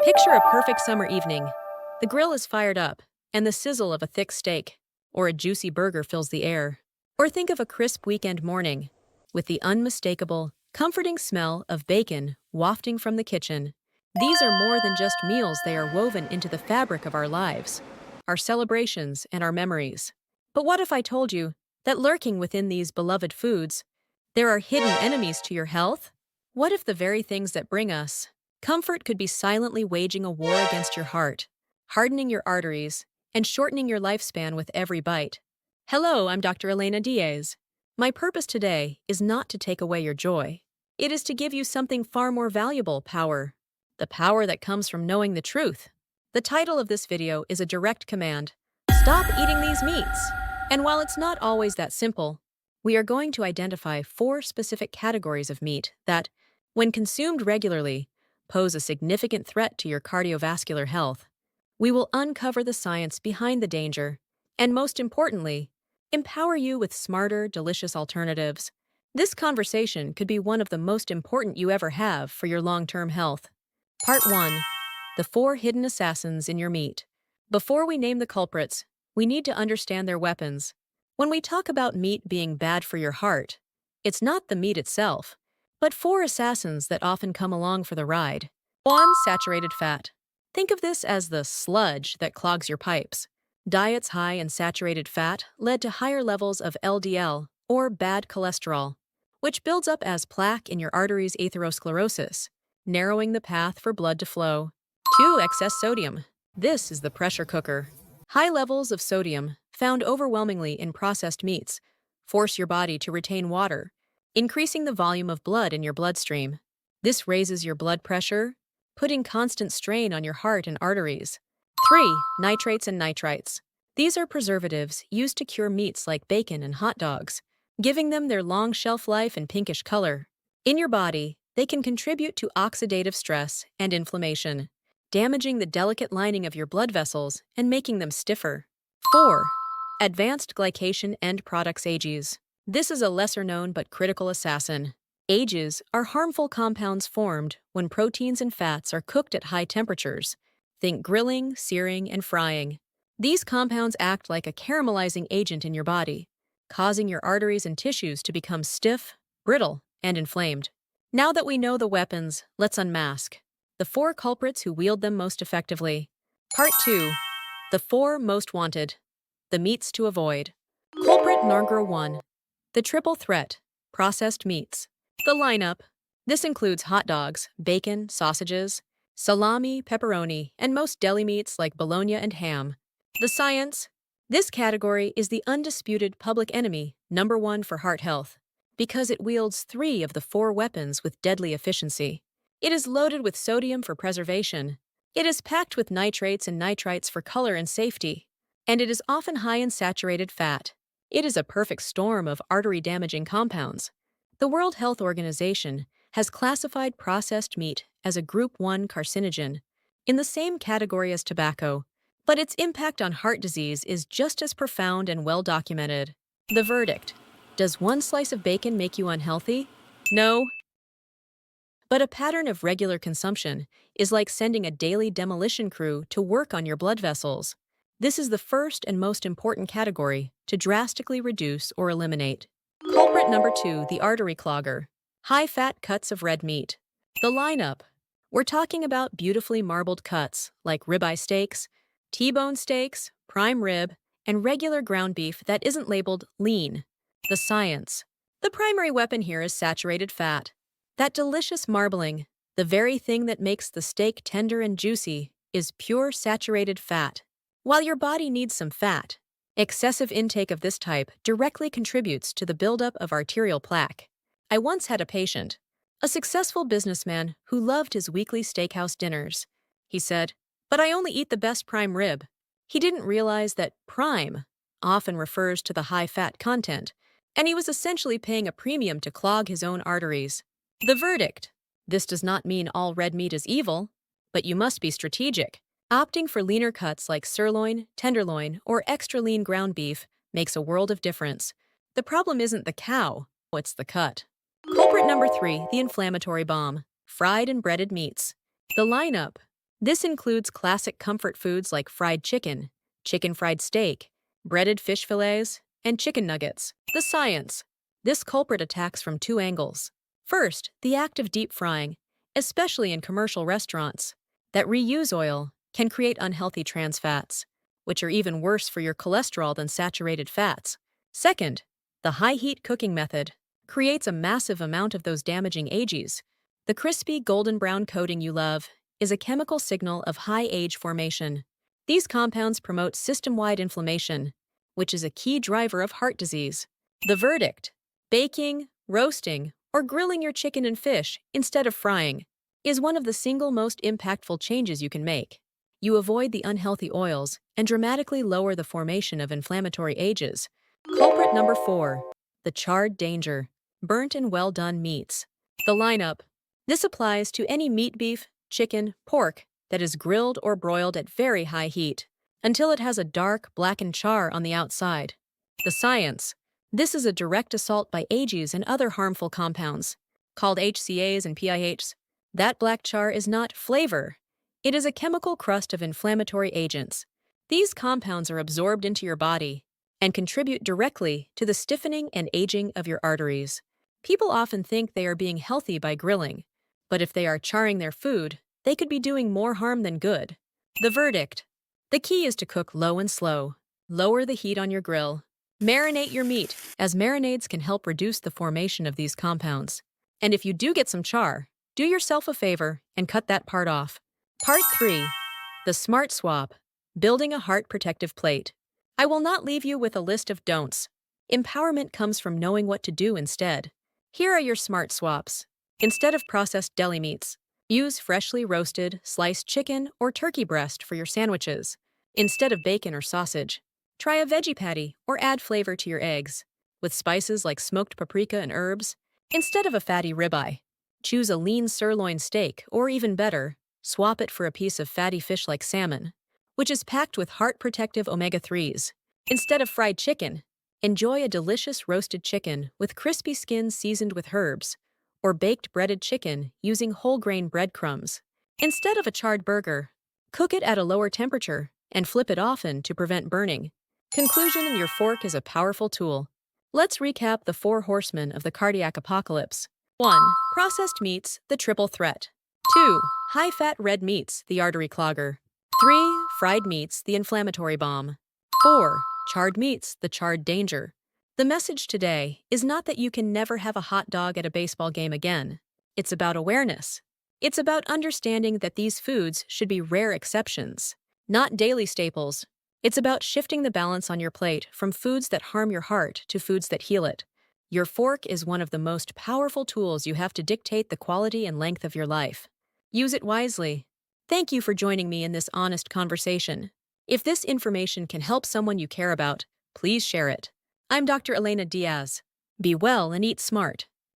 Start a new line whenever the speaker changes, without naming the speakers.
Picture a perfect summer evening. The grill is fired up, and the sizzle of a thick steak or a juicy burger fills the air. Or think of a crisp weekend morning, with the unmistakable, comforting smell of bacon wafting from the kitchen. These are more than just meals, they are woven into the fabric of our lives, our celebrations, and our memories. But what if I told you that lurking within these beloved foods, there are hidden enemies to your health? What if the very things that bring us comfort could be silently waging a war against your heart, hardening your arteries, and shortening your lifespan with every bite? Hello, I'm Dr. Elena Diaz. My purpose today is not to take away your joy. It is to give you something far more valuable: power. The power that comes from knowing the truth. The title of this video is a direct command: stop eating these meats. And while it's not always that simple, we are going to identify 4 specific categories of meat that, when consumed regularly, pose a significant threat to your cardiovascular health. We will uncover the science behind the danger, and most importantly, empower you with smarter, delicious alternatives. This conversation could be one of the most important you ever have for your long-term health. Part 1. The 4 hidden assassins in your meat. Before we name the culprits, we need to understand their weapons. When we talk about meat being bad for your heart, it's not the meat itself, but 4 assassins that often come along for the ride. 1. Saturated fat. Think of this as the sludge that clogs your pipes. Diets high in saturated fat led to higher levels of LDL, or bad cholesterol, which builds up as plaque in your arteries, atherosclerosis, narrowing the path for blood to flow. 2. Excess sodium. This is the pressure cooker. High levels of sodium, found overwhelmingly in processed meats, force your body to retain water, increasing the volume of blood in your bloodstream. This raises your blood pressure, putting constant strain on your heart and arteries. 3. Nitrates and nitrites. These are preservatives used to cure meats like bacon and hot dogs, giving them their long shelf life and pinkish color. In your body, they can contribute to oxidative stress and inflammation, damaging the delicate lining of your blood vessels and making them stiffer. 4. Advanced glycation end products AGEs. This is a lesser-known but critical assassin. AGEs are harmful compounds formed when proteins and fats are cooked at high temperatures. Think grilling, searing, and frying. These compounds act like a caramelizing agent in your body, causing your arteries and tissues to become stiff, brittle, and inflamed. Now that we know the weapons, let's unmask the 4 culprits who wield them most effectively. Part 2. The 4 most wanted. The meats to avoid. Culprit number 1. The triple threat: processed meats. The lineup. This includes hot dogs, bacon, sausages, salami, pepperoni, and most deli meats like bologna and ham. The science. This category is the undisputed public enemy number 1 for heart health, because it wields 3 of the 4 weapons with deadly efficiency. It is loaded with sodium for preservation. It is packed with nitrates and nitrites for color and safety. And it is often high in saturated fat. It is a perfect storm of artery-damaging compounds. The World Health Organization has classified processed meat as a Group 1 carcinogen, in the same category as tobacco, but its impact on heart disease is just as profound and well documented. The verdict: does one slice of bacon make you unhealthy? No. But a pattern of regular consumption is like sending a daily demolition crew to work on your blood vessels. This is the first and most important category to drastically reduce or eliminate. Culprit number 2, the artery clogger. High-fat cuts of red meat. The lineup. We're talking about beautifully marbled cuts like ribeye steaks, T-bone steaks, prime rib, and regular ground beef that isn't labeled lean. The science. The primary weapon here is saturated fat. That delicious marbling, the very thing that makes the steak tender and juicy, is pure saturated fat. While your body needs some fat, excessive intake of this type directly contributes to the buildup of arterial plaque. I once had a patient, a successful businessman who loved his weekly steakhouse dinners. He said, "But I only eat the best prime rib." He didn't realize that prime often refers to the high fat content, and he was essentially paying a premium to clog his own arteries. The verdict: this does not mean all red meat is evil, but you must be strategic. Opting for leaner cuts like sirloin, tenderloin, or extra lean ground beef makes a world of difference. The problem isn't the cow, it's the cut. Culprit number 3, the inflammatory bomb: fried and breaded meats. The lineup. This includes classic comfort foods like fried chicken, chicken fried steak, breaded fish fillets, and chicken nuggets. The science. This culprit attacks from two angles. First, the act of deep frying, especially in commercial restaurants, that reuse oil can create unhealthy trans fats, which are even worse for your cholesterol than saturated fats. Second, the high-heat cooking method creates a massive amount of those damaging AGs. The crispy golden brown coating you love is a chemical signal of high age formation. These compounds promote system-wide inflammation, which is a key driver of heart disease. The verdict: baking, roasting, or grilling your chicken and fish instead of frying is one of the single most impactful changes you can make. You avoid the unhealthy oils and dramatically lower the formation of inflammatory AGs. Culprit number 4. The charred danger. Burnt and well-done meats. The lineup. This applies to any meat, beef, chicken, pork that is grilled or broiled at very high heat until it has a dark, blackened char on the outside. The science. This is a direct assault by AGs and other harmful compounds, called HCAs and PIHs. That black char is not flavor. It is a chemical crust of inflammatory agents. These compounds are absorbed into your body and contribute directly to the stiffening and aging of your arteries. People often think they are being healthy by grilling, but if they are charring their food, they could be doing more harm than good. The verdict. The key is to cook low and slow. Lower the heat on your grill. Marinate your meat, as marinades can help reduce the formation of these compounds. And if you do get some char, do yourself a favor and cut that part off. Part 3. The Smart Swap. Building a heart protective plate. I will not leave you with a list of don'ts. Empowerment comes from knowing what to do instead. Here are your smart swaps. Instead of processed deli meats, use freshly roasted, sliced chicken or turkey breast for your sandwiches. Instead of bacon or sausage, try a veggie patty or add flavor to your eggs. With spices like smoked paprika and herbs, instead of a fatty ribeye, choose a lean sirloin steak, or even better, swap it for a piece of fatty fish like salmon, which is packed with heart-protective omega-3s. Instead of fried chicken, enjoy a delicious roasted chicken with crispy skin seasoned with herbs, or baked breaded chicken using whole-grain breadcrumbs. Instead of a charred burger, cook it at a lower temperature and flip it often to prevent burning. Conclusion: your fork is a powerful tool. Let's recap the 4 horsemen of the cardiac apocalypse. 1. Processed meats, the triple threat. 2. High-fat red meats, the artery clogger. 3. Fried meats, the inflammatory bomb. 4. Charred meats, the charred danger. The message today is not that you can never have a hot dog at a baseball game again. It's about awareness. It's about understanding that these foods should be rare exceptions, not daily staples. It's about shifting the balance on your plate from foods that harm your heart to foods that heal it. Your fork is one of the most powerful tools you have to dictate the quality and length of your life. Use it wisely. Thank you for joining me in this honest conversation. If this information can help someone you care about, please share it. I'm Dr. Elena Diaz. Be well and eat smart.